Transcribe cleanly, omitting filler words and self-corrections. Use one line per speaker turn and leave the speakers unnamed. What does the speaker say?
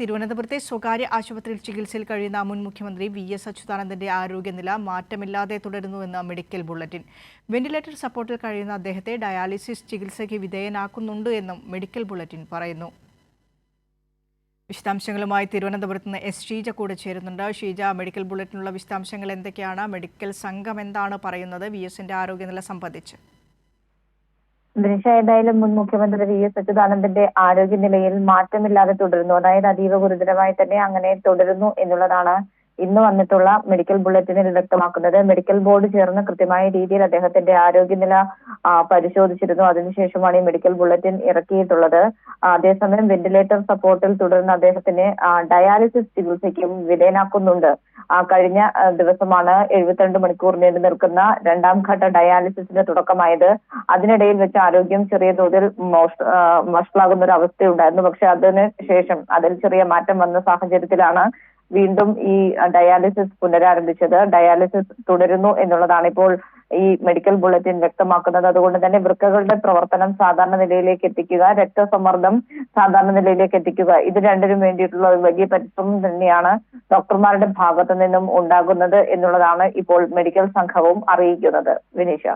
തിരുവനന്തപുരത്തെ സ്വകാര്യ ആശുപത്രിയിൽ ചികിത്സയിൽ കഴിയുന്ന മുൻ മുഖ്യമന്ത്രി വി.എസ്. അച്യുതാനന്ദന്റെ ആരോഗ്യനില മാറ്റമില്ലാതെ തുടരുന്നുവെന്ന് മെഡിക്കൽ ബുള്ളറ്റിൻ. വെന്റിലേറ്റർ സപ്പോർട്ടിൽ കഴിയുന്ന അദ്ദേഹത്തെ ഡയാലിസിസ് ചികിത്സയ്ക്ക് വിധേയനാക്കുന്നുണ്ട് എന്നും മെഡിക്കൽ ബുള്ളറ്റിൻ പറയുന്നു. വിശദാംശങ്ങളുമായി തിരുവനന്തപുരത്ത് നിന്ന് എസ്. ഷീജ കൂടെ ചേരുന്നുണ്ട്. ഷീജ, മെഡിക്കൽ ബുള്ളറ്റിനുള്ള വിശദാംശങ്ങൾ എന്തൊക്കെയാണ്? മെഡിക്കൽ സംഘം എന്താണ് പറയുന്നത് വി.എസിന്റെ ആരോഗ്യനില സംബന്ധിച്ച്?
ഏതായാലും മുൻ മുഖ്യമന്ത്രി വി.എസ്. അച്യുതാനന്ദന്റെ ആരോഗ്യനിലയിൽ മാറ്റമില്ലാതെ തുടരുന്നു. അതായത് അതീവ ഗുരുതരമായി തന്നെ അങ്ങനെ തുടരുന്നു എന്നുള്ളതാണ് ഇന്ന് വന്നിട്ടുള്ള മെഡിക്കൽ ബുള്ളറ്റിനിൽ വ്യക്തമാക്കുന്നത്. മെഡിക്കൽ ബോർഡ് ചേർന്ന് കൃത്യമായ രീതിയിൽ അദ്ദേഹത്തിന്റെ ആരോഗ്യനില പരിശോധിച്ചിരുന്നു. അതിനുശേഷമാണ് ഈ മെഡിക്കൽ ബുള്ളറ്റിൻ ഇറക്കിയിട്ടുള്ളത്. അതേസമയം വെന്റിലേറ്റർ സപ്പോർട്ടിൽ തുടരുന്ന അദ്ദേഹത്തിന് ഡയാലിസിസ് ചികിത്സയ്ക്കും വിധേയനാക്കുന്നുണ്ട്. കഴിഞ്ഞ ദിവസമാണ് 72 മണിക്കൂർ നീണ്ടു നിൽക്കുന്ന രണ്ടാം ഘട്ട ഡയാലിസിസിന് തുടക്കമായത്. അതിനിടയിൽ വെച്ച് ആരോഗ്യം ചെറിയ തോതിൽ വഷളാകുന്ന ഒരു അവസ്ഥയുണ്ടായിരുന്നു. പക്ഷെ അതിന് ശേഷം അതിൽ ചെറിയ മാറ്റം വന്ന സാഹചര്യത്തിലാണ് വീണ്ടും ഈ ഡയാലിസിസ് പുനരാരംഭിച്ചത്. ഡയാലിസിസ് തുടരുന്നു എന്നുള്ളതാണ് ഇപ്പോൾ ഈ മെഡിക്കൽ ബുള്ളറ്റിൻ വ്യക്തമാക്കുന്നത്. അതുകൊണ്ട് തന്നെ വൃക്കകളുടെ പ്രവർത്തനം സാധാരണ നിലയിലേക്ക് എത്തിക്കുക, രക്തസമ്മർദ്ദം സാധാരണ നിലയിലേക്ക് എത്തിക്കുക, ഇത് രണ്ടിനും വേണ്ടിയിട്ടുള്ള ഒരു വലിയ പരിശ്രമം തന്നെയാണ് ഡോക്ടർമാരുടെ ഭാഗത്തു നിന്നും ഉണ്ടാകുന്നത് എന്നുള്ളതാണ് ഇപ്പോൾ മെഡിക്കൽ സംഘവും അറിയിക്കുന്നത്. വിനീഷ.